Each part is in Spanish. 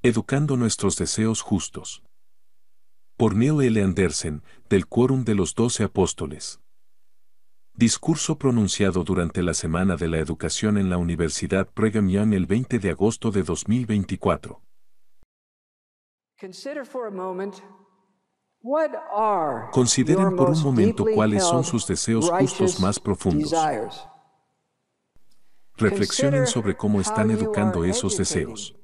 Educando nuestros deseos justos. Por Neil L. Anderson, del Quórum de los 12 Apóstoles. Discurso pronunciado durante la Semana de la Educación en la Universidad Brigham Young el 20 de agosto de 2024. Consideren por un momento cuáles son sus deseos justos más profundos. Reflexionen sobre cómo están educando esos deseos.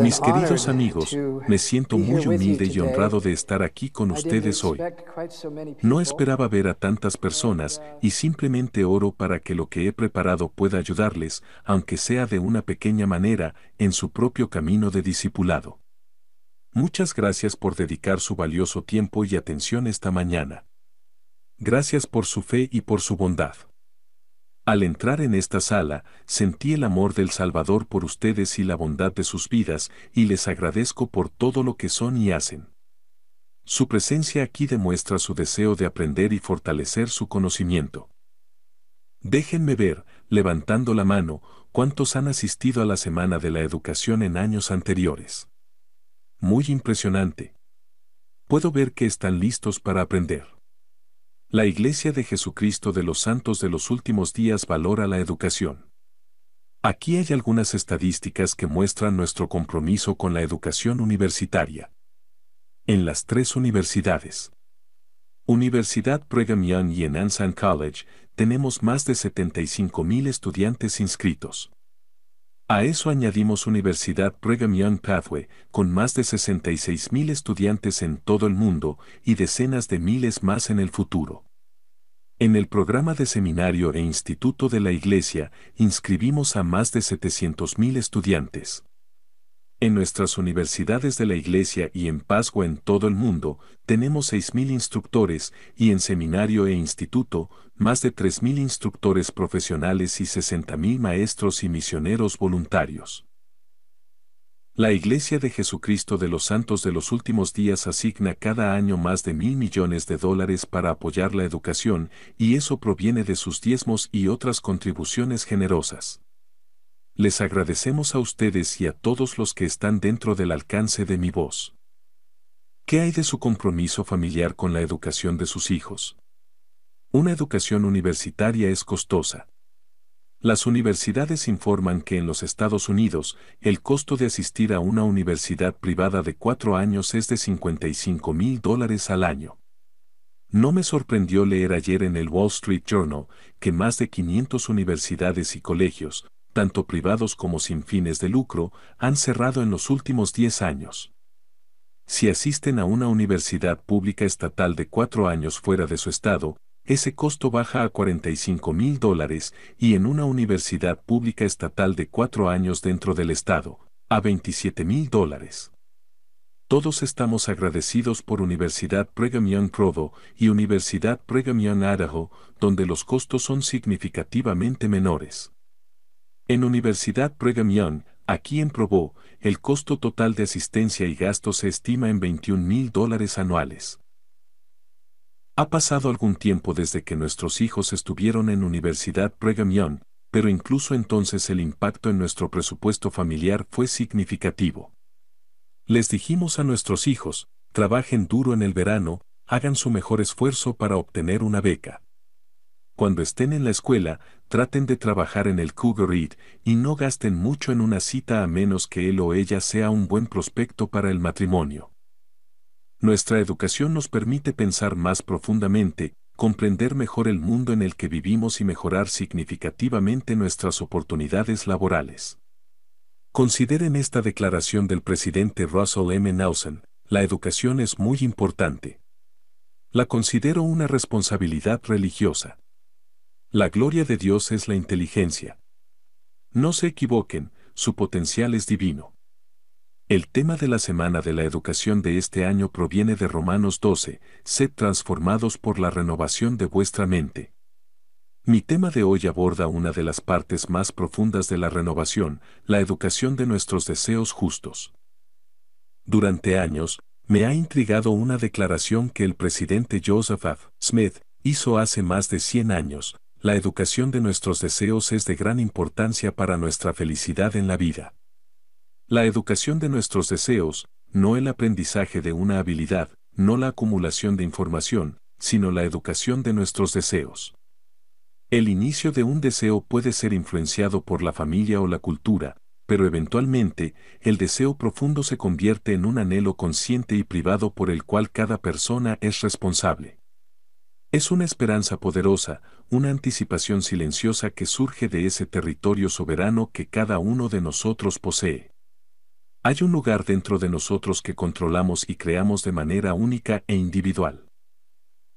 Mis queridos amigos, me siento muy humilde y honrado de estar aquí con ustedes hoy. No esperaba ver a tantas personas y simplemente oro para que lo que he preparado pueda ayudarles, aunque sea de una pequeña manera, en su propio camino de discipulado. Muchas gracias por dedicar su valioso tiempo y atención esta mañana. Gracias por su fe y por su bondad. Al entrar en esta sala, sentí el amor del Salvador por ustedes y la bondad de sus vidas, y les agradezco por todo lo que son y hacen. Su presencia aquí demuestra su deseo de aprender y fortalecer su conocimiento. Déjenme ver, levantando la mano, cuántos han asistido a la Semana de la Educación en años anteriores. Muy impresionante. Puedo ver que están listos para aprender. La Iglesia de Jesucristo de los Santos de los Últimos Días valora la educación. Aquí hay algunas estadísticas que muestran nuestro compromiso con la educación universitaria. En las 3 universidades, Universidad Brigham Young y en Anson College, tenemos más de 75,000 estudiantes inscritos. A eso añadimos Universidad Brigham Young Pathway, con más de 66,000 estudiantes en todo el mundo y decenas de miles más en el futuro. En el programa de seminario e instituto de la Iglesia, inscribimos a más de 700,000 estudiantes. En nuestras universidades de la Iglesia y en Pascua en todo el mundo, tenemos 6,000 instructores y en seminario e instituto, más de 3,000 instructores profesionales y 60,000 maestros y misioneros voluntarios. La Iglesia de Jesucristo de los Santos de los Últimos Días asigna cada año más de $1,000 millones para apoyar la educación, y eso proviene de sus diezmos y otras contribuciones generosas. Les agradecemos a ustedes y a todos los que están dentro del alcance de mi voz. ¿Qué hay de su compromiso familiar con la educación de sus hijos? Una educación universitaria es costosa. Las universidades informan que en los Estados Unidos, el costo de asistir a una universidad privada de 4 años es de $55,000 al año. No me sorprendió leer ayer en el Wall Street Journal que más de 500 universidades y colegios, tanto privados como sin fines de lucro, han cerrado en los últimos 10 años. Si asisten a una universidad pública estatal de 4 años fuera de su estado, ese costo baja a $45,000 y en una universidad pública estatal de 4 años dentro del estado, a $27,000. Todos estamos agradecidos por Universidad Brigham Young Provo y Universidad Brigham Young Idaho, donde los costos son significativamente menores. En Universidad Brigham Young, aquí en Provo, el costo total de asistencia y gastos se estima en $21,000 anuales. Ha pasado algún tiempo desde que nuestros hijos estuvieron en Universidad Brigham Young, pero incluso entonces el impacto en nuestro presupuesto familiar fue significativo. Les dijimos a nuestros hijos, trabajen duro en el verano, hagan su mejor esfuerzo para obtener una beca. Cuando estén en la escuela, traten de trabajar en el Cougar Eat y no gasten mucho en una cita a menos que él o ella sea un buen prospecto para el matrimonio. Nuestra educación nos permite pensar más profundamente, comprender mejor el mundo en el que vivimos y mejorar significativamente nuestras oportunidades laborales. Consideren esta declaración del presidente Russell M. Nelson: la educación es muy importante. La considero una responsabilidad religiosa. La gloria de Dios es la inteligencia. No se equivoquen, su potencial es divino. El tema de la Semana de la Educación de este año proviene de Romanos 12, sed transformados por la renovación de vuestra mente. Mi tema de hoy aborda una de las partes más profundas de la renovación, la educación de nuestros deseos justos. Durante años, me ha intrigado una declaración que el presidente Joseph F. Smith hizo hace más de 100 años, la educación de nuestros deseos es de gran importancia para nuestra felicidad en la vida. La educación de nuestros deseos, no el aprendizaje de una habilidad, no la acumulación de información, sino la educación de nuestros deseos. El inicio de un deseo puede ser influenciado por la familia o la cultura, pero eventualmente, el deseo profundo se convierte en un anhelo consciente y privado por el cual cada persona es responsable. Es una esperanza poderosa, una anticipación silenciosa que surge de ese territorio soberano que cada uno de nosotros posee. Hay un lugar dentro de nosotros que controlamos y creamos de manera única e individual.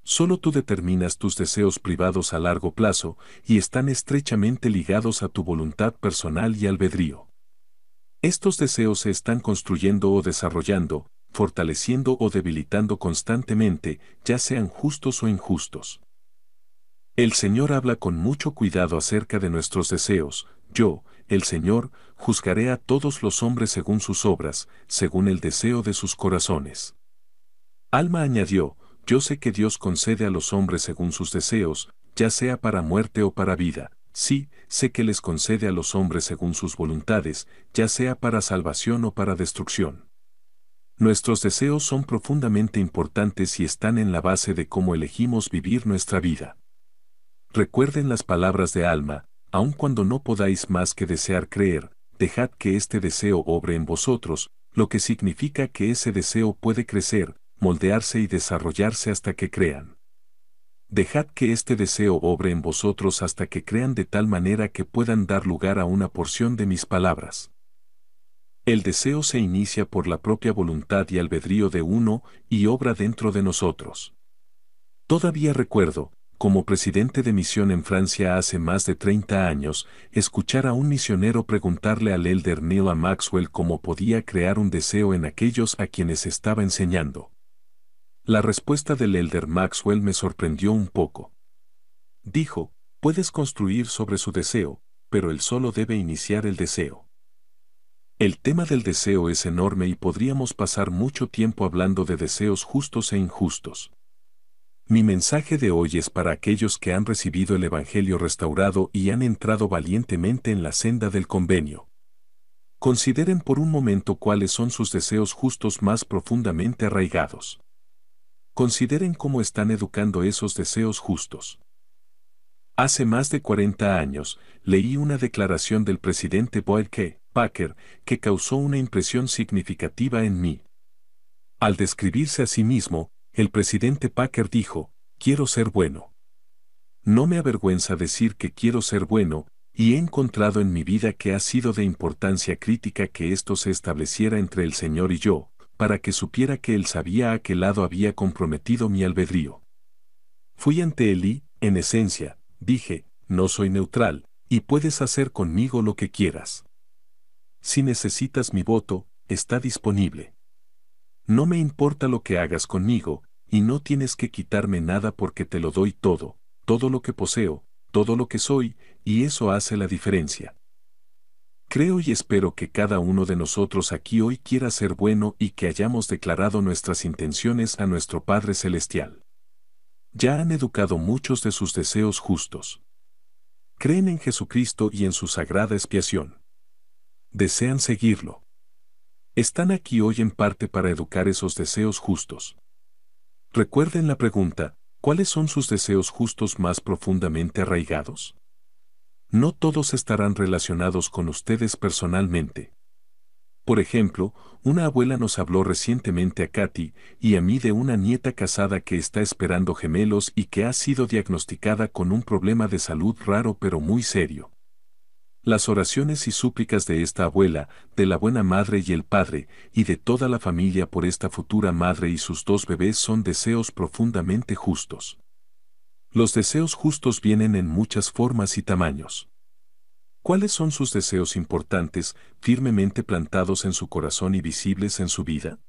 Solo tú determinas tus deseos privados a largo plazo y están estrechamente ligados a tu voluntad personal y albedrío. Estos deseos se están construyendo o desarrollando, fortaleciendo o debilitando constantemente, ya sean justos o injustos. El Señor habla con mucho cuidado acerca de nuestros deseos. Yo, el Señor, juzgaré a todos los hombres según sus obras, según el deseo de sus corazones. Alma añadió, yo sé que Dios concede a los hombres según sus deseos, ya sea para muerte o para vida. Sí, sé que les concede a los hombres según sus voluntades, ya sea para salvación o para destrucción. Nuestros deseos son profundamente importantes y están en la base de cómo elegimos vivir nuestra vida. Recuerden las palabras de Alma, aun cuando no podáis más que desear creer, dejad que este deseo obre en vosotros, lo que significa que ese deseo puede crecer, moldearse y desarrollarse hasta que crean. Dejad que este deseo obre en vosotros hasta que crean de tal manera que puedan dar lugar a una porción de mis palabras. El deseo se inicia por la propia voluntad y albedrío de uno y obra dentro de nosotros. Todavía recuerdo, como presidente de misión en Francia hace más de 30 años, escuchar a un misionero preguntarle al elder Neil A. Maxwell cómo podía crear un deseo en aquellos a quienes estaba enseñando. La respuesta del elder Maxwell me sorprendió un poco. Dijo, puedes construir sobre su deseo, pero él solo debe iniciar el deseo. El tema del deseo es enorme y podríamos pasar mucho tiempo hablando de deseos justos e injustos. Mi mensaje de hoy es para aquellos que han recibido el Evangelio restaurado y han entrado valientemente en la senda del convenio. Consideren por un momento cuáles son sus deseos justos más profundamente arraigados. Consideren cómo están educando esos deseos justos. Hace más de 40 años, leí una declaración del presidente Boyd K. Packer que causó una impresión significativa en mí. Al describirse a sí mismo, el presidente Packer dijo, quiero ser bueno. No me avergüenza decir que quiero ser bueno, y he encontrado en mi vida que ha sido de importancia crítica que esto se estableciera entre el Señor y yo, para que supiera que Él sabía a qué lado había comprometido mi albedrío. Fui ante Él y, en esencia, dije, no soy neutral, y puedes hacer conmigo lo que quieras. Si necesitas mi voto, está disponible. No me importa lo que hagas conmigo, y no tienes que quitarme nada porque te lo doy todo, todo lo que poseo, todo lo que soy, y eso hace la diferencia. Creo y espero que cada uno de nosotros aquí hoy quiera ser bueno y que hayamos declarado nuestras intenciones a nuestro Padre Celestial. Ya han educado muchos de sus deseos justos. Creen en Jesucristo y en su sagrada expiación. Desean seguirlo. Están aquí hoy en parte para educar esos deseos justos. Recuerden la pregunta, ¿cuáles son sus deseos justos más profundamente arraigados? No todos estarán relacionados con ustedes personalmente. Por ejemplo, una abuela nos habló recientemente a Katy y a mí de una nieta casada que está esperando gemelos y que ha sido diagnosticada con un problema de salud raro pero muy serio. Las oraciones y súplicas de esta abuela, de la buena madre y el padre, y de toda la familia por esta futura madre y sus dos bebés son deseos profundamente justos. Los deseos justos vienen en muchas formas y tamaños. ¿Cuáles son sus deseos importantes, firmemente plantados en su corazón y visibles en su vida?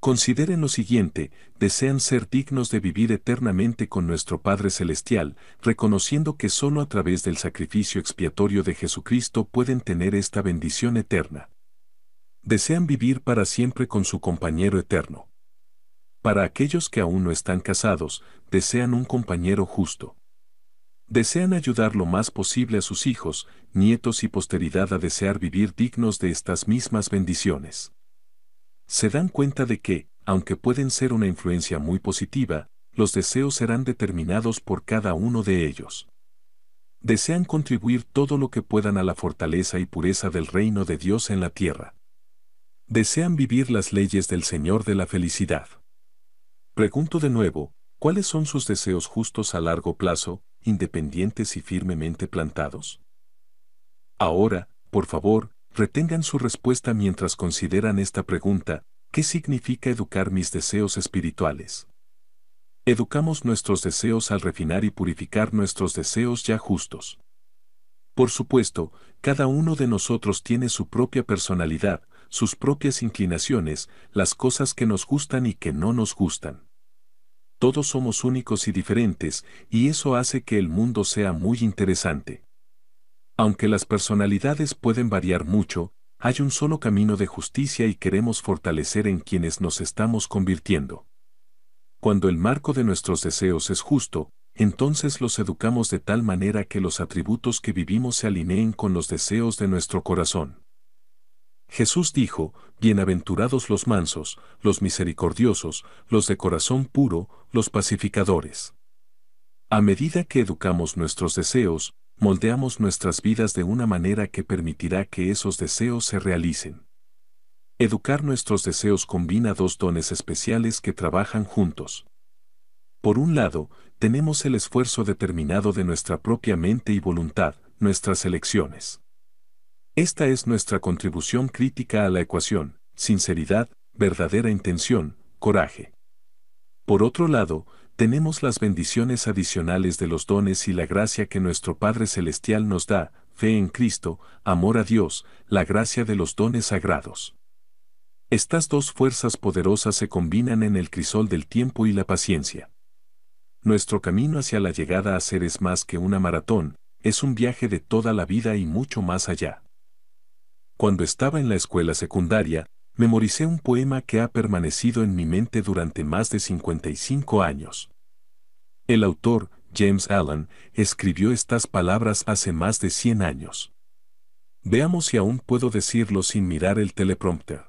Consideren lo siguiente, desean ser dignos de vivir eternamente con nuestro Padre Celestial, reconociendo que solo a través del sacrificio expiatorio de Jesucristo pueden tener esta bendición eterna. Desean vivir para siempre con su compañero eterno. Para aquellos que aún no están casados, desean un compañero justo. Desean ayudar lo más posible a sus hijos, nietos y posteridad a desear vivir dignos de estas mismas bendiciones. Se dan cuenta de que, aunque pueden ser una influencia muy positiva, los deseos serán determinados por cada uno de ellos. Desean contribuir todo lo que puedan a la fortaleza y pureza del reino de Dios en la tierra. Desean vivir las leyes del Señor de la felicidad. Pregunto de nuevo, ¿cuáles son sus deseos justos a largo plazo, independientes y firmemente plantados? Ahora, por favor, retengan su respuesta mientras consideran esta pregunta: ¿qué significa educar mis deseos espirituales? Educamos nuestros deseos al refinar y purificar nuestros deseos ya justos. Por supuesto, cada uno de nosotros tiene su propia personalidad, sus propias inclinaciones, las cosas que nos gustan y que no nos gustan. Todos somos únicos y diferentes, y eso hace que el mundo sea muy interesante. Aunque las personalidades pueden variar mucho, hay un solo camino de justicia y queremos fortalecer en quienes nos estamos convirtiendo. Cuando el marco de nuestros deseos es justo, entonces los educamos de tal manera que los atributos que vivimos se alineen con los deseos de nuestro corazón. Jesús dijo: bienaventurados los mansos, los misericordiosos, los de corazón puro, los pacificadores. A medida que educamos nuestros deseos, moldeamos nuestras vidas de una manera que permitirá que esos deseos se realicen. Educar nuestros deseos combina dos dones especiales que trabajan juntos. Por un lado, tenemos el esfuerzo determinado de nuestra propia mente y voluntad, nuestras elecciones. Esta es nuestra contribución crítica a la ecuación: sinceridad, verdadera intención, coraje. Por otro lado, tenemos las bendiciones adicionales de los dones y la gracia que nuestro Padre Celestial nos da: fe en Cristo, amor a Dios, la gracia de los dones sagrados. Estas dos fuerzas poderosas se combinan en el crisol del tiempo y la paciencia. Nuestro camino hacia la llegada a ser es más que una maratón, es un viaje de toda la vida y mucho más allá. Cuando estaba en la escuela secundaria, memoricé un poema que ha permanecido en mi mente durante más de 55 años. El autor, James Allen, escribió estas palabras hace más de 100 años. Veamos si aún puedo decirlo sin mirar el teleprompter.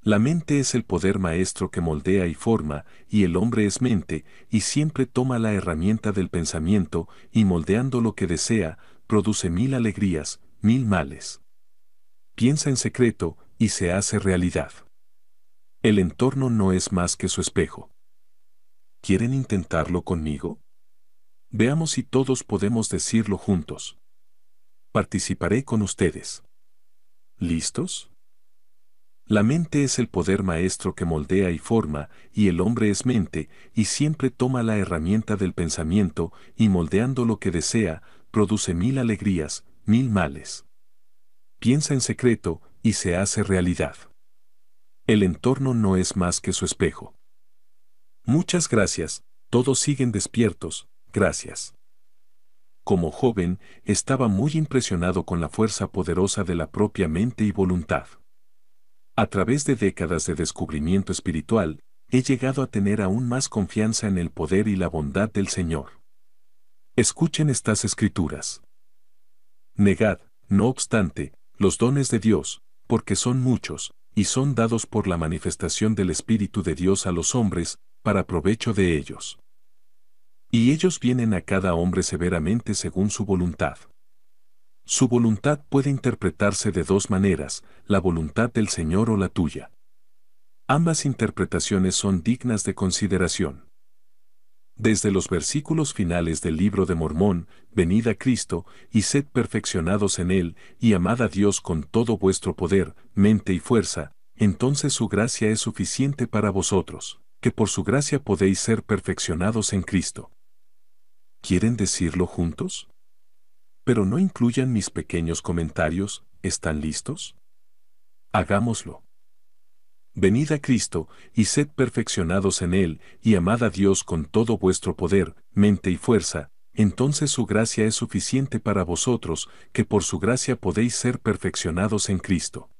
La mente es el poder maestro que moldea y forma, y el hombre es mente, y siempre toma la herramienta del pensamiento, y moldeando lo que desea, produce 1000 alegrías, 1000 males. Piensa en secreto, y se hace realidad. El entorno no es más que su espejo. ¿Quieren intentarlo conmigo? Veamos si todos podemos decirlo juntos. Participaré con ustedes. ¿Listos? La mente es el poder maestro que moldea y forma, y el hombre es mente, y siempre toma la herramienta del pensamiento, y moldeando lo que desea, produce 1000 alegrías, 1000 males. Piensa en secreto, y se hace realidad. El entorno no es más que su espejo. Muchas gracias, todos siguen despiertos, gracias. Como joven, estaba muy impresionado con la fuerza poderosa de la propia mente y voluntad. A través de décadas de descubrimiento espiritual, he llegado a tener aún más confianza en el poder y la bondad del Señor. Escuchen estas escrituras. Negad, no obstante, los dones de Dios, porque son muchos, y son dados por la manifestación del Espíritu de Dios a los hombres, para provecho de ellos. Y ellos vienen a cada hombre severamente según su voluntad. Su voluntad puede interpretarse de dos maneras: la voluntad del Señor o la tuya. Ambas interpretaciones son dignas de consideración. Desde los versículos finales del libro de Mormón: venid a Cristo, y sed perfeccionados en Él, y amad a Dios con todo vuestro poder, mente y fuerza, entonces su gracia es suficiente para vosotros, que por su gracia podéis ser perfeccionados en Cristo. ¿Quieren decirlo juntos? Pero no incluyan mis pequeños comentarios, ¿están listos? Hagámoslo. Venid a Cristo, y sed perfeccionados en Él, y amad a Dios con todo vuestro poder, mente y fuerza, entonces su gracia es suficiente para vosotros, que por su gracia podéis ser perfeccionados en Cristo.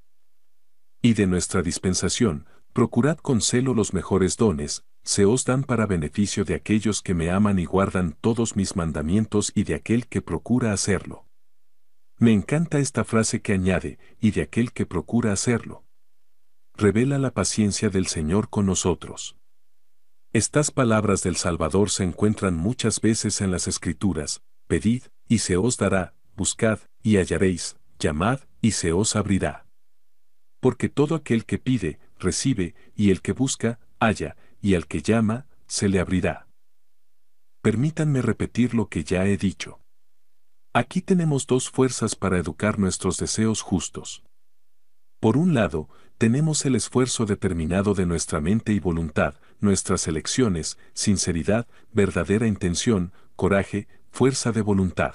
Y de nuestra dispensación, Procurad con celo los mejores dones, se os dan para beneficio de aquellos que me aman y guardan todos mis mandamientos y de aquel que procura hacerlo. Me encanta esta frase que añade, y de aquel que procura hacerlo. Revela la paciencia del Señor con nosotros. Estas palabras del Salvador se encuentran muchas veces en las Escrituras: pedid, y se os dará, buscad, y hallaréis, llamad, y se os abrirá. Porque todo aquel que pide, recibe, y el que busca, halla, y al que llama, se le abrirá. Permítanme repetir lo que ya he dicho. Aquí tenemos dos fuerzas para educar nuestros deseos justos. Por un lado, tenemos el esfuerzo determinado de nuestra mente y voluntad, nuestras elecciones, sinceridad, verdadera intención, coraje, fuerza de voluntad.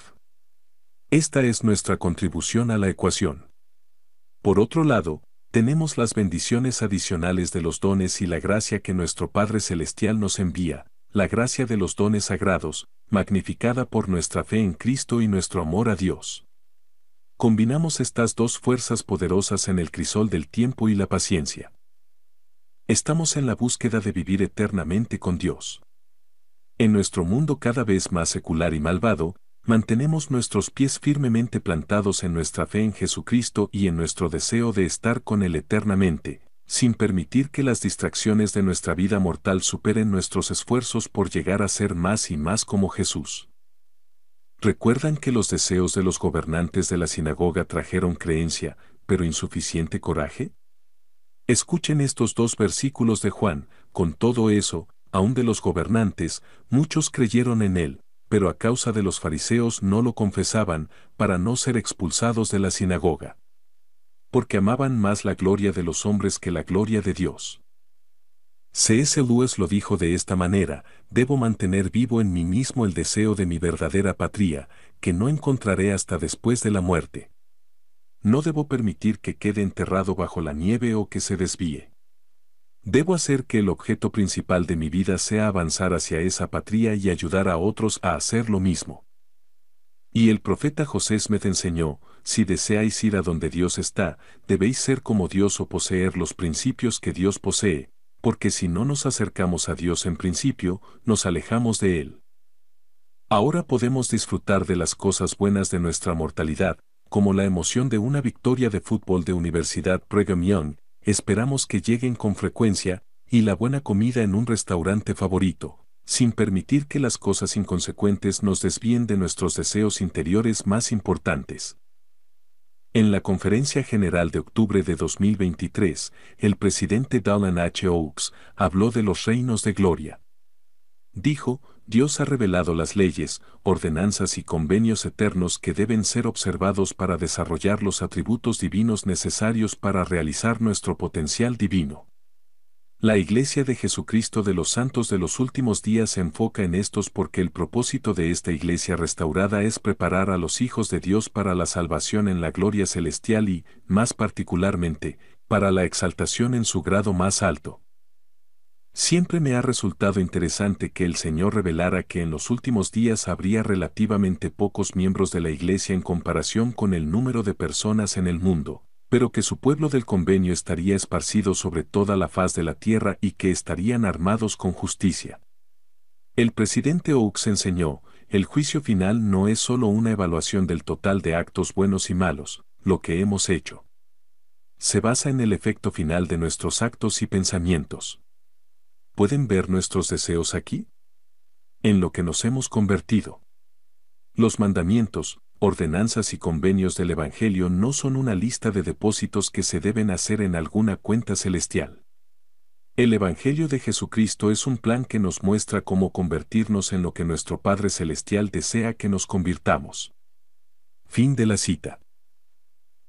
Esta es nuestra contribución a la ecuación. Por otro lado, tenemos las bendiciones adicionales de los dones y la gracia que nuestro Padre Celestial nos envía, la gracia de los dones sagrados, magnificada por nuestra fe en Cristo y nuestro amor a Dios. Combinamos estas dos fuerzas poderosas en el crisol del tiempo y la paciencia. Estamos en la búsqueda de vivir eternamente con Dios. En nuestro mundo cada vez más secular y malvado, mantenemos nuestros pies firmemente plantados en nuestra fe en Jesucristo y en nuestro deseo de estar con Él eternamente, sin permitir que las distracciones de nuestra vida mortal superen nuestros esfuerzos por llegar a ser más y más como Jesús. ¿Recuerdan que los deseos de los gobernantes de la sinagoga trajeron creencia, pero insuficiente coraje? Escuchen estos dos versículos de Juan: con todo eso, aun de los gobernantes, muchos creyeron en él, pero a causa de los fariseos no lo confesaban, para no ser expulsados de la sinagoga. Porque amaban más la gloria de los hombres que la gloria de Dios. C.S. Lewis lo dijo de esta manera: debo mantener vivo en mí mismo el deseo de mi verdadera patria, que no encontraré hasta después de la muerte. No debo permitir que quede enterrado bajo la nieve o que se desvíe. Debo hacer que el objeto principal de mi vida sea avanzar hacia esa patria y ayudar a otros a hacer lo mismo. Y el profeta José Smith enseñó: si deseáis ir a donde Dios está, debéis ser como Dios o poseer los principios que Dios posee, porque si no nos acercamos a Dios en principio, nos alejamos de Él. Ahora podemos disfrutar de las cosas buenas de nuestra mortalidad, como la emoción de una victoria de fútbol de Universidad Brigham Young, esperamos que lleguen con frecuencia, y la buena comida en un restaurante favorito, sin permitir que las cosas inconsecuentes nos desvíen de nuestros deseos interiores más importantes. En la Conferencia General de octubre de 2023, el presidente Dallin H. Oaks habló de los reinos de gloria. Dijo: Dios ha revelado las leyes, ordenanzas y convenios eternos que deben ser observados para desarrollar los atributos divinos necesarios para realizar nuestro potencial divino. La Iglesia de Jesucristo de los Santos de los Últimos Días se enfoca en estos porque el propósito de esta Iglesia restaurada es preparar a los hijos de Dios para la salvación en la gloria celestial y, más particularmente, para la exaltación en su grado más alto. Siempre me ha resultado interesante que el Señor revelara que en los últimos días habría relativamente pocos miembros de la Iglesia en comparación con el número de personas en el mundo, pero que su pueblo del convenio estaría esparcido sobre toda la faz de la tierra y que estarían armados con justicia. El presidente Oaks enseñó: el juicio final no es solo una evaluación del total de actos buenos y malos, lo que hemos hecho. Se basa en el efecto final de nuestros actos y pensamientos. ¿Pueden ver nuestros deseos aquí? En lo que nos hemos convertido. Los mandamientos, ordenanzas y convenios del Evangelio no son una lista de depósitos que se deben hacer en alguna cuenta celestial. El Evangelio de Jesucristo es un plan que nos muestra cómo convertirnos en lo que nuestro Padre Celestial desea que nos convirtamos. Fin de la cita.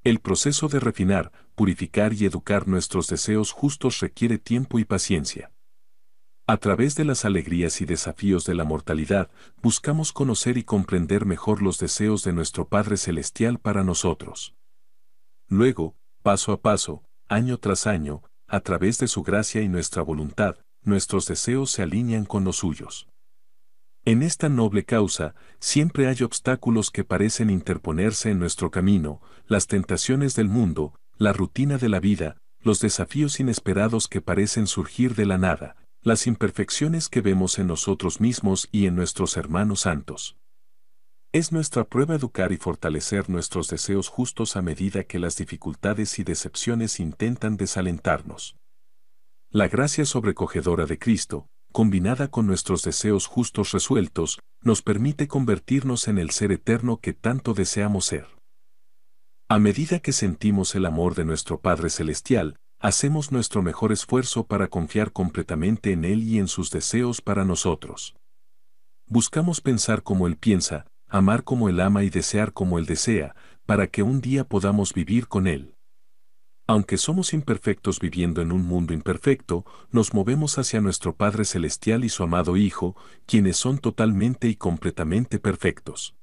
El proceso de refinar, purificar y educar nuestros deseos justos requiere tiempo y paciencia. A través de las alegrías y desafíos de la mortalidad, buscamos conocer y comprender mejor los deseos de nuestro Padre Celestial para nosotros. Luego, paso a paso, año tras año, a través de su gracia y nuestra voluntad, nuestros deseos se alinean con los suyos. En esta noble causa, siempre hay obstáculos que parecen interponerse en nuestro camino: las tentaciones del mundo, la rutina de la vida, los desafíos inesperados que parecen surgir de la nada, las imperfecciones que vemos en nosotros mismos y en nuestros hermanos santos. Es nuestra prueba educar y fortalecer nuestros deseos justos a medida que las dificultades y decepciones intentan desalentarnos. La gracia sobrecogedora de Cristo, combinada con nuestros deseos justos resueltos, nos permite convertirnos en el ser eterno que tanto deseamos ser. A medida que sentimos el amor de nuestro Padre Celestial, hacemos nuestro mejor esfuerzo para confiar completamente en Él y en sus deseos para nosotros. Buscamos pensar como Él piensa, amar como Él ama y desear como Él desea, para que un día podamos vivir con Él. Aunque somos imperfectos viviendo en un mundo imperfecto, nos movemos hacia nuestro Padre Celestial y su amado Hijo, quienes son totalmente y completamente perfectos.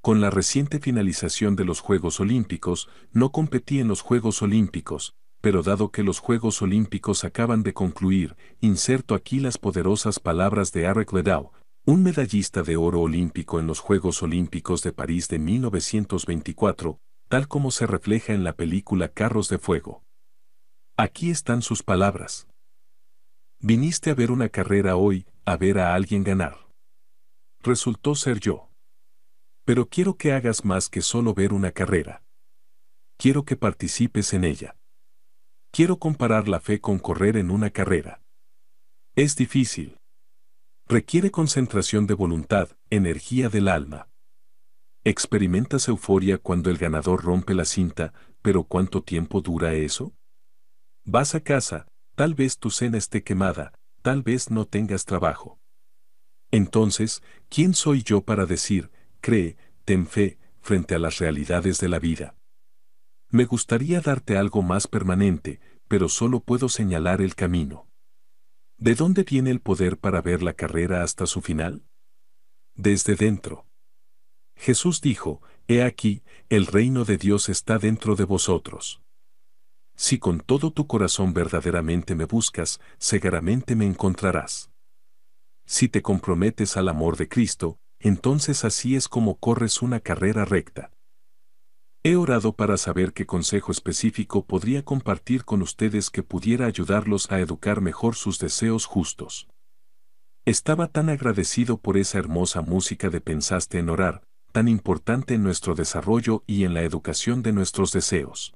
Con la reciente finalización de los Juegos Olímpicos, no competí en los Juegos Olímpicos, pero dado que los Juegos Olímpicos acaban de concluir, inserto aquí las poderosas palabras de Eric Liddell, un medallista de oro olímpico en los Juegos Olímpicos de París de 1924, tal como se refleja en la película Carros de Fuego. Aquí están sus palabras. Viniste a ver una carrera hoy, a ver a alguien ganar. Resultó ser yo. Pero quiero que hagas más que solo ver una carrera. Quiero que participes en ella. Quiero comparar la fe con correr en una carrera. Es difícil. Requiere concentración de voluntad, energía del alma. Experimentas euforia cuando el ganador rompe la cinta, pero ¿cuánto tiempo dura eso? Vas a casa, tal vez tu cena esté quemada, tal vez no tengas trabajo. Entonces, ¿quién soy yo para decir, cree, ten fe, frente a las realidades de la vida? Me gustaría darte algo más permanente, pero solo puedo señalar el camino. ¿De dónde viene el poder para ver la carrera hasta su final? Desde dentro. Jesús dijo, he aquí, el reino de Dios está dentro de vosotros. Si con todo tu corazón verdaderamente me buscas, seguramente me encontrarás. Si te comprometes al amor de Cristo, entonces así es como corres una carrera recta. He orado para saber qué consejo específico podría compartir con ustedes que pudiera ayudarlos a educar mejor sus deseos justos. Estaba tan agradecido por esa hermosa música de Pensaste en orar, tan importante en nuestro desarrollo y en la educación de nuestros deseos.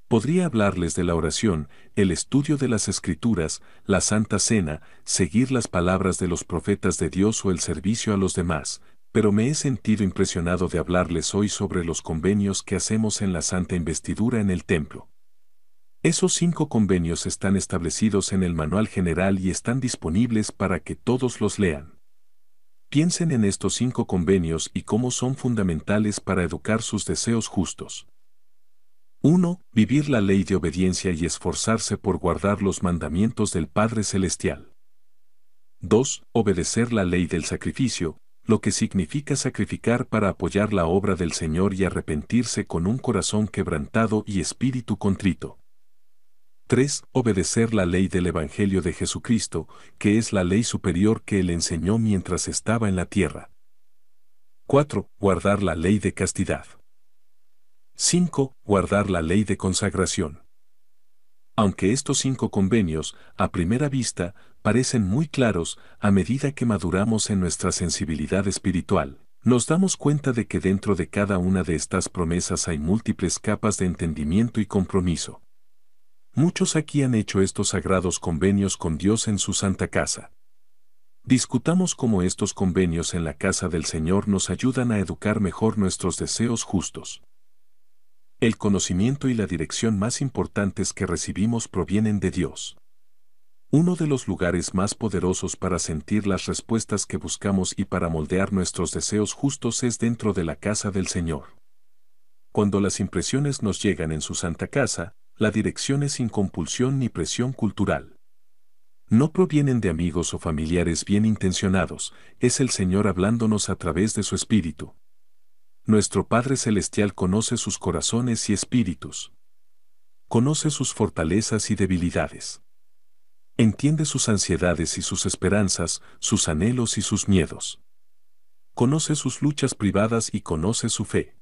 Podría hablarles de la oración, el estudio de las Escrituras, la Santa Cena, seguir las palabras de los profetas de Dios o el servicio a los demás, pero me he sentido impresionado de hablarles hoy sobre los convenios que hacemos en la Santa Investidura en el templo. Esos 5 convenios están establecidos en el Manual General y están disponibles para que todos los lean. Piensen en estos 5 convenios y cómo son fundamentales para educar sus deseos justos. 1. Vivir la ley de obediencia y esforzarse por guardar los mandamientos del Padre Celestial. 2. Obedecer la ley del sacrificio, lo que significa sacrificar para apoyar la obra del Señor y arrepentirse con un corazón quebrantado y espíritu contrito. 3. Obedecer la ley del Evangelio de Jesucristo, que es la ley superior que Él enseñó mientras estaba en la tierra. 4. Guardar la ley de castidad. 5. Guardar la ley de consagración. Aunque estos 5 convenios, a primera vista, parecen muy claros, a medida que maduramos en nuestra sensibilidad espiritual, nos damos cuenta de que dentro de cada una de estas promesas hay múltiples capas de entendimiento y compromiso. Muchos aquí han hecho estos sagrados convenios con Dios en su santa casa. Discutamos cómo estos convenios en la casa del Señor nos ayudan a educar mejor nuestros deseos justos. El conocimiento y la dirección más importantes que recibimos provienen de Dios. Uno de los lugares más poderosos para sentir las respuestas que buscamos y para moldear nuestros deseos justos es dentro de la casa del Señor. Cuando las impresiones nos llegan en su santa casa, la dirección es sin compulsión ni presión cultural. No provienen de amigos o familiares bien intencionados, es el Señor hablándonos a través de su Espíritu. Nuestro Padre Celestial conoce sus corazones y espíritus. Conoce sus fortalezas y debilidades. Entiende sus ansiedades y sus esperanzas, sus anhelos y sus miedos. Conoce sus luchas privadas y conoce su fe.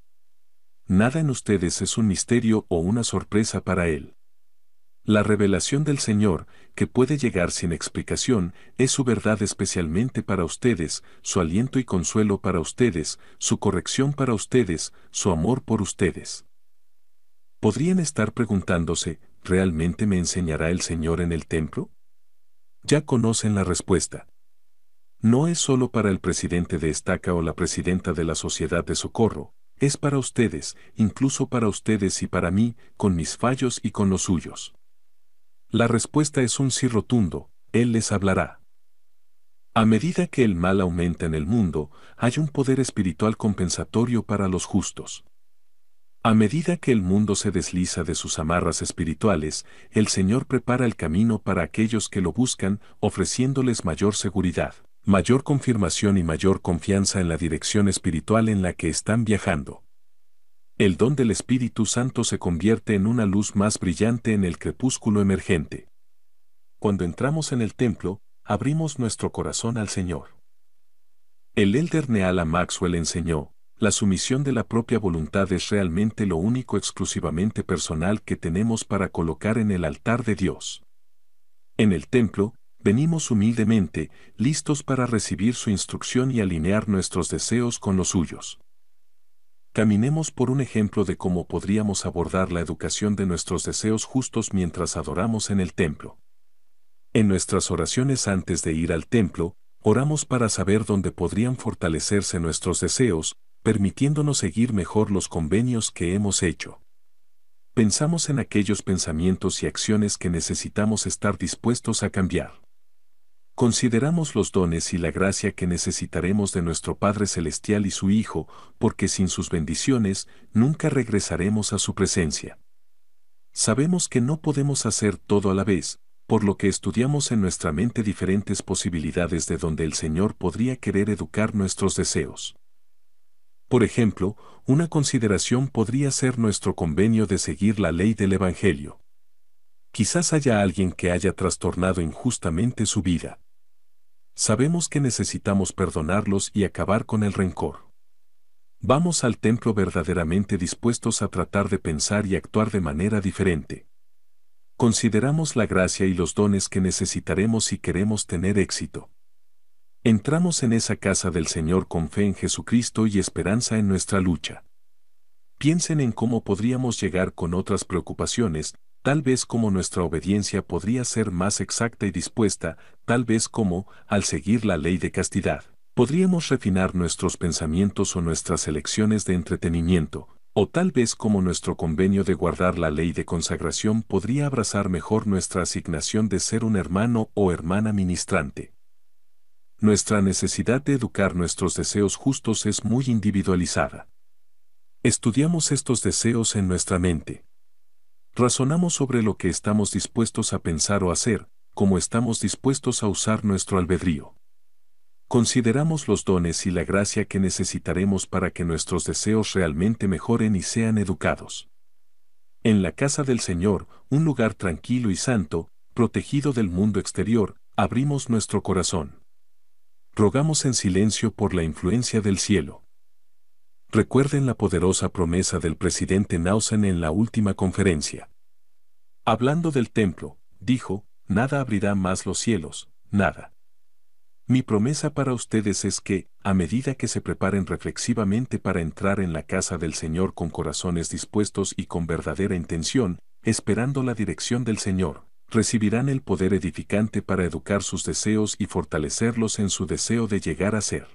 Nada en ustedes es un misterio o una sorpresa para Él. La revelación del Señor, que puede llegar sin explicación, es su verdad especialmente para ustedes, su aliento y consuelo para ustedes, su corrección para ustedes, su amor por ustedes. Podrían estar preguntándose, ¿realmente me enseñará el Señor en el templo? Ya conocen la respuesta. No es solo para el presidente de Estaca o la presidenta de la Sociedad de Socorro, es para ustedes, incluso para ustedes y para mí, con mis fallos y con los suyos. La respuesta es un sí rotundo, Él les hablará. A medida que el mal aumenta en el mundo, hay un poder espiritual compensatorio para los justos. A medida que el mundo se desliza de sus amarras espirituales, el Señor prepara el camino para aquellos que lo buscan, ofreciéndoles mayor seguridad, mayor confirmación y mayor confianza en la dirección espiritual en la que están viajando. El don del Espíritu Santo se convierte en una luz más brillante en el crepúsculo emergente. Cuando entramos en el templo, abrimos nuestro corazón al Señor. El elder Neala Maxwell enseñó, la sumisión de la propia voluntad es realmente lo único exclusivamente personal que tenemos para colocar en el altar de Dios. En el templo, venimos humildemente, listos para recibir su instrucción y alinear nuestros deseos con los suyos. Caminemos por un ejemplo de cómo podríamos abordar la educación de nuestros deseos justos mientras adoramos en el templo. En nuestras oraciones antes de ir al templo, oramos para saber dónde podrían fortalecerse nuestros deseos, permitiéndonos seguir mejor los convenios que hemos hecho. Pensamos en aquellos pensamientos y acciones que necesitamos estar dispuestos a cambiar. Consideramos los dones y la gracia que necesitaremos de nuestro Padre Celestial y su Hijo, porque sin sus bendiciones, nunca regresaremos a su presencia. Sabemos que no podemos hacer todo a la vez, por lo que estudiamos en nuestra mente diferentes posibilidades de donde el Señor podría querer educar nuestros deseos. Por ejemplo, una consideración podría ser nuestro convenio de seguir la ley del Evangelio. Quizás haya alguien que haya trastornado injustamente su vida. Sabemos que necesitamos perdonarlos y acabar con el rencor. Vamos al templo verdaderamente dispuestos a tratar de pensar y actuar de manera diferente. Consideramos la gracia y los dones que necesitaremos si queremos tener éxito. Entramos en esa casa del Señor con fe en Jesucristo y esperanza en nuestra lucha. Piensen en cómo podríamos llegar con otras preocupaciones, tal vez como nuestra obediencia podría ser más exacta y dispuesta, tal vez como, al seguir la ley de castidad, podríamos refinar nuestros pensamientos o nuestras elecciones de entretenimiento, o tal vez como nuestro convenio de guardar la ley de consagración podría abrazar mejor nuestra asignación de ser un hermano o hermana ministrante. Nuestra necesidad de educar nuestros deseos justos es muy individualizada. Estudiamos estos deseos en nuestra mente. Razonamos sobre lo que estamos dispuestos a pensar o hacer, cómo estamos dispuestos a usar nuestro albedrío. Consideramos los dones y la gracia que necesitaremos para que nuestros deseos realmente mejoren y sean educados. En la casa del Señor, un lugar tranquilo y santo, protegido del mundo exterior, abrimos nuestro corazón. Rogamos en silencio por la influencia del cielo. Recuerden la poderosa promesa del presidente Nausen en la última conferencia. Hablando del templo, dijo, nada abrirá más los cielos, nada. Mi promesa para ustedes es que, a medida que se preparen reflexivamente para entrar en la casa del Señor con corazones dispuestos y con verdadera intención, esperando la dirección del Señor, recibirán el poder edificante para educar sus deseos y fortalecerlos en su deseo de llegar a ser.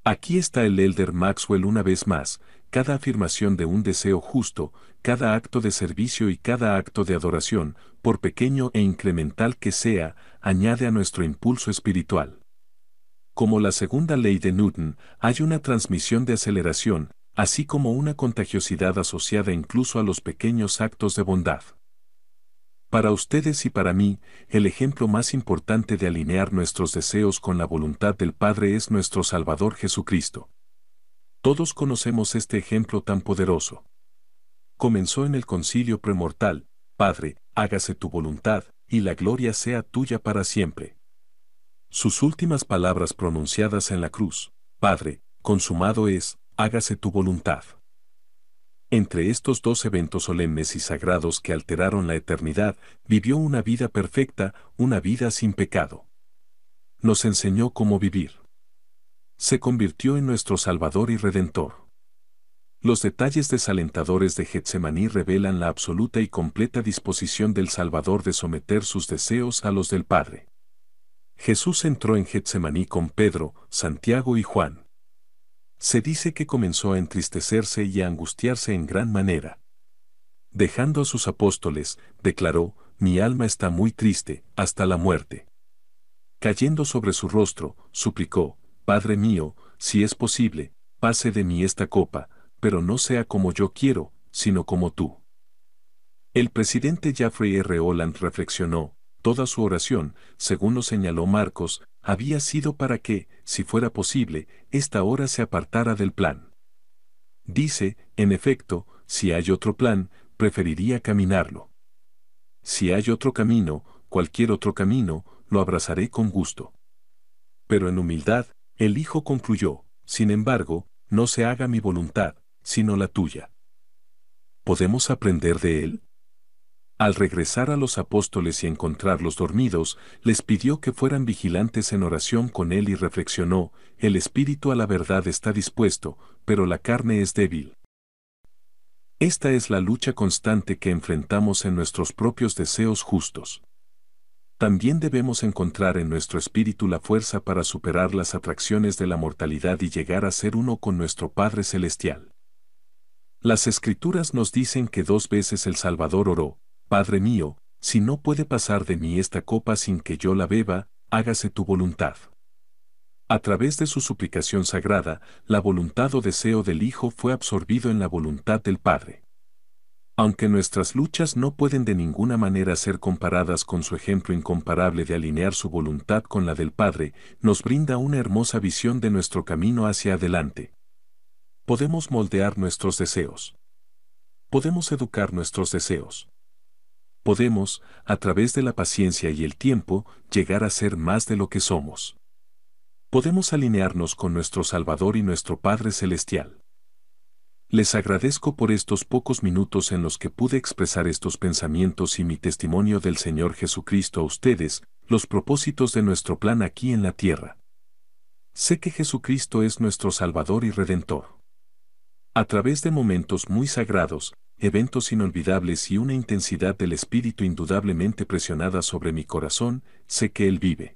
Aquí está el elder Maxwell una vez más, cada afirmación de un deseo justo, cada acto de servicio y cada acto de adoración, por pequeño e incremental que sea, añade a nuestro impulso espiritual. Como la segunda ley de Newton, hay una transmisión de aceleración, así como una contagiosidad asociada incluso a los pequeños actos de bondad. Para ustedes y para mí, el ejemplo más importante de alinear nuestros deseos con la voluntad del Padre es nuestro Salvador Jesucristo. Todos conocemos este ejemplo tan poderoso. Comenzó en el concilio premortal, Padre, hágase tu voluntad, y la gloria sea tuya para siempre. Sus últimas palabras pronunciadas en la cruz, Padre, consumado es, hágase tu voluntad. Entre estos dos eventos solemnes y sagrados que alteraron la eternidad, vivió una vida perfecta, una vida sin pecado. Nos enseñó cómo vivir. Se convirtió en nuestro Salvador y Redentor. Los detalles desalentadores de Getsemaní revelan la absoluta y completa disposición del Salvador de someter sus deseos a los del Padre. Jesús entró en Getsemaní con Pedro, Santiago y Juan. Se dice que comenzó a entristecerse y a angustiarse en gran manera. Dejando a sus apóstoles, declaró: «Mi alma está muy triste, hasta la muerte». Cayendo sobre su rostro, suplicó: «Padre mío, si es posible, pase de mí esta copa, pero no sea como yo quiero, sino como tú». El presidente Jeffrey R. Holland reflexionó: toda su oración, según lo señaló Marcos, había sido para que, si fuera posible, esta hora se apartara del plan. Dice, en efecto, si hay otro plan, preferiría caminarlo. Si hay otro camino, cualquier otro camino, lo abrazaré con gusto. Pero en humildad, el Hijo concluyó: sin embargo, no se haga mi voluntad, sino la tuya. ¿Podemos aprender de él? Al regresar a los apóstoles y encontrarlos dormidos, les pidió que fueran vigilantes en oración con él y reflexionó: el espíritu a la verdad está dispuesto, pero la carne es débil. Esta es la lucha constante que enfrentamos en nuestros propios deseos justos. También debemos encontrar en nuestro espíritu la fuerza para superar las atracciones de la mortalidad y llegar a ser uno con nuestro Padre Celestial. Las Escrituras nos dicen que 2 veces el Salvador oró: «Padre mío, si no puede pasar de mí esta copa sin que yo la beba, hágase tu voluntad». A través de su suplicación sagrada, la voluntad o deseo del Hijo fue absorbido en la voluntad del Padre. Aunque nuestras luchas no pueden de ninguna manera ser comparadas con su ejemplo incomparable de alinear su voluntad con la del Padre, nos brinda una hermosa visión de nuestro camino hacia adelante. Podemos moldear nuestros deseos. Podemos educar nuestros deseos. Podemos, a través de la paciencia y el tiempo, llegar a ser más de lo que somos. Podemos alinearnos con nuestro Salvador y nuestro Padre Celestial. Les agradezco por estos pocos minutos en los que pude expresar estos pensamientos y mi testimonio del Señor Jesucristo a ustedes, los propósitos de nuestro plan aquí en la tierra. Sé que Jesucristo es nuestro Salvador y Redentor. A través de momentos muy sagrados, eventos inolvidables y una intensidad del Espíritu indudablemente presionada sobre mi corazón, sé que Él vive.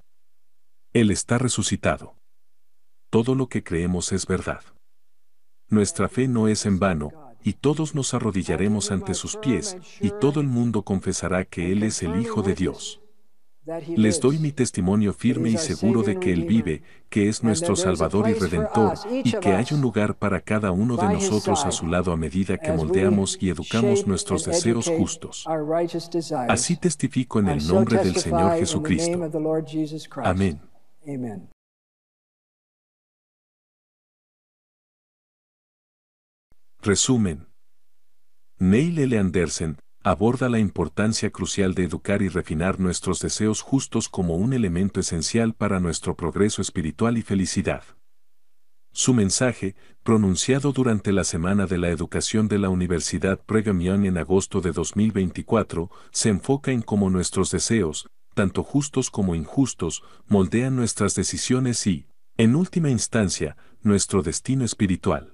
Él está resucitado. Todo lo que creemos es verdad. Nuestra fe no es en vano, y todos nos arrodillaremos ante sus pies, y todo el mundo confesará que Él es el Hijo de Dios. Les doy mi testimonio firme y seguro de que Él vive, que es nuestro Salvador y Redentor, y que hay un lugar para cada uno de nosotros a su lado a medida que moldeamos y educamos nuestros deseos justos. Así testifico en el nombre del Señor Jesucristo. Amén. Resumen. Neil L. Andersen aborda la importancia crucial de educar y refinar nuestros deseos justos como un elemento esencial para nuestro progreso espiritual y felicidad. Su mensaje, pronunciado durante la Semana de la Educación de la Universidad Brigham Young en agosto de 2024, se enfoca en cómo nuestros deseos, tanto justos como injustos, moldean nuestras decisiones y, en última instancia, nuestro destino espiritual.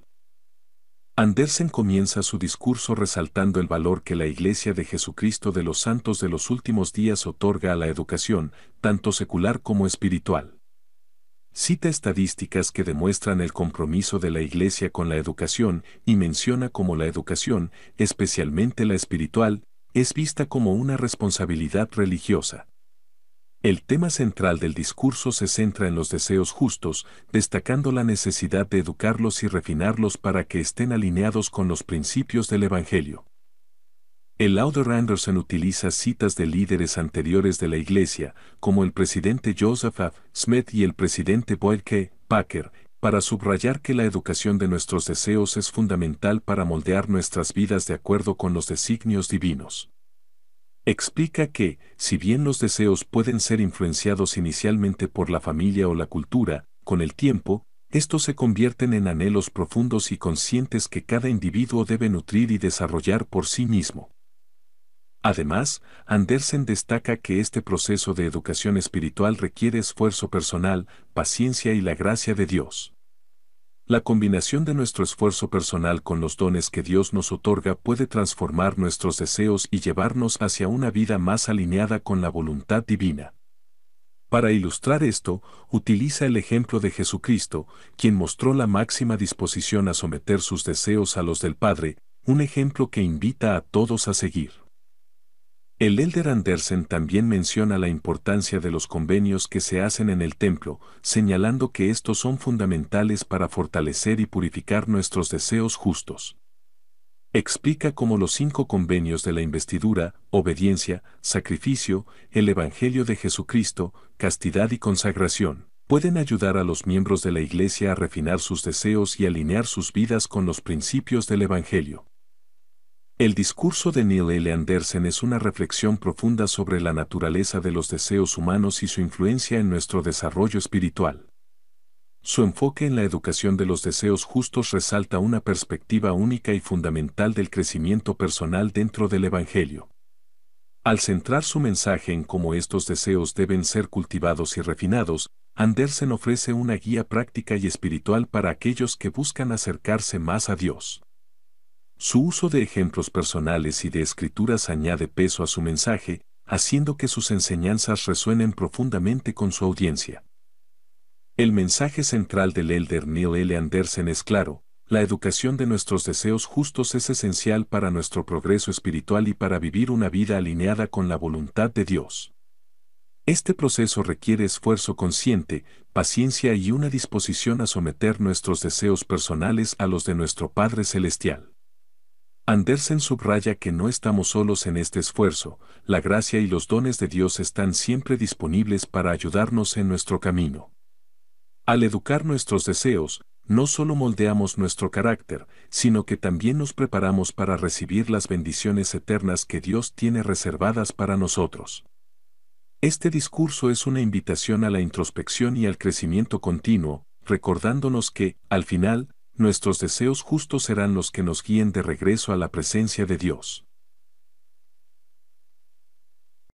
Andersen comienza su discurso resaltando el valor que la Iglesia de Jesucristo de los Santos de los Últimos Días otorga a la educación, tanto secular como espiritual. Cita estadísticas que demuestran el compromiso de la Iglesia con la educación y menciona cómo la educación, especialmente la espiritual, es vista como una responsabilidad religiosa. El tema central del discurso se centra en los deseos justos, destacando la necesidad de educarlos y refinarlos para que estén alineados con los principios del Evangelio. El autor Andersen utiliza citas de líderes anteriores de la Iglesia, como el presidente Joseph F. Smith y el presidente Boyd K. Packer, para subrayar que la educación de nuestros deseos es fundamental para moldear nuestras vidas de acuerdo con los designios divinos. Explica que, si bien los deseos pueden ser influenciados inicialmente por la familia o la cultura, con el tiempo, Estos se convierten en anhelos profundos y conscientes que cada individuo debe nutrir y desarrollar por sí mismo. Además, Andersen destaca que este proceso de educación espiritual requiere esfuerzo personal, paciencia y la gracia de Dios. La combinación de nuestro esfuerzo personal con los dones que Dios nos otorga puede transformar nuestros deseos y llevarnos hacia una vida más alineada con la voluntad divina. Para ilustrar esto, utiliza el ejemplo de Jesucristo, quien mostró la máxima disposición a someter sus deseos a los del Padre, un ejemplo que invita a todos a seguir. El Elder Andersen también menciona la importancia de los convenios que se hacen en el templo, señalando que estos son fundamentales para fortalecer y purificar nuestros deseos justos. Explica cómo los 5 convenios de la investidura, obediencia, sacrificio, el Evangelio de Jesucristo, castidad y consagración, pueden ayudar a los miembros de la Iglesia a refinar sus deseos y alinear sus vidas con los principios del Evangelio. El discurso de Neil L. Andersen es una reflexión profunda sobre la naturaleza de los deseos humanos y su influencia en nuestro desarrollo espiritual. Su enfoque en la educación de los deseos justos resalta una perspectiva única y fundamental del crecimiento personal dentro del Evangelio. Al centrar su mensaje en cómo estos deseos deben ser cultivados y refinados, Andersen ofrece una guía práctica y espiritual para aquellos que buscan acercarse más a Dios. Su uso de ejemplos personales y de escrituras añade peso a su mensaje, haciendo que sus enseñanzas resuenen profundamente con su audiencia. El mensaje central del Elder Neil L. Andersen es claro: la educación de nuestros deseos justos es esencial para nuestro progreso espiritual y para vivir una vida alineada con la voluntad de Dios. Este proceso requiere esfuerzo consciente, paciencia y una disposición a someter nuestros deseos personales a los de nuestro Padre Celestial. Andersen subraya que no estamos solos en este esfuerzo, la gracia y los dones de Dios están siempre disponibles para ayudarnos en nuestro camino. Al educar nuestros deseos, no solo moldeamos nuestro carácter, sino que también nos preparamos para recibir las bendiciones eternas que Dios tiene reservadas para nosotros. Este discurso es una invitación a la introspección y al crecimiento continuo, recordándonos que, al final, nuestros deseos justos serán los que nos guíen de regreso a la presencia de Dios.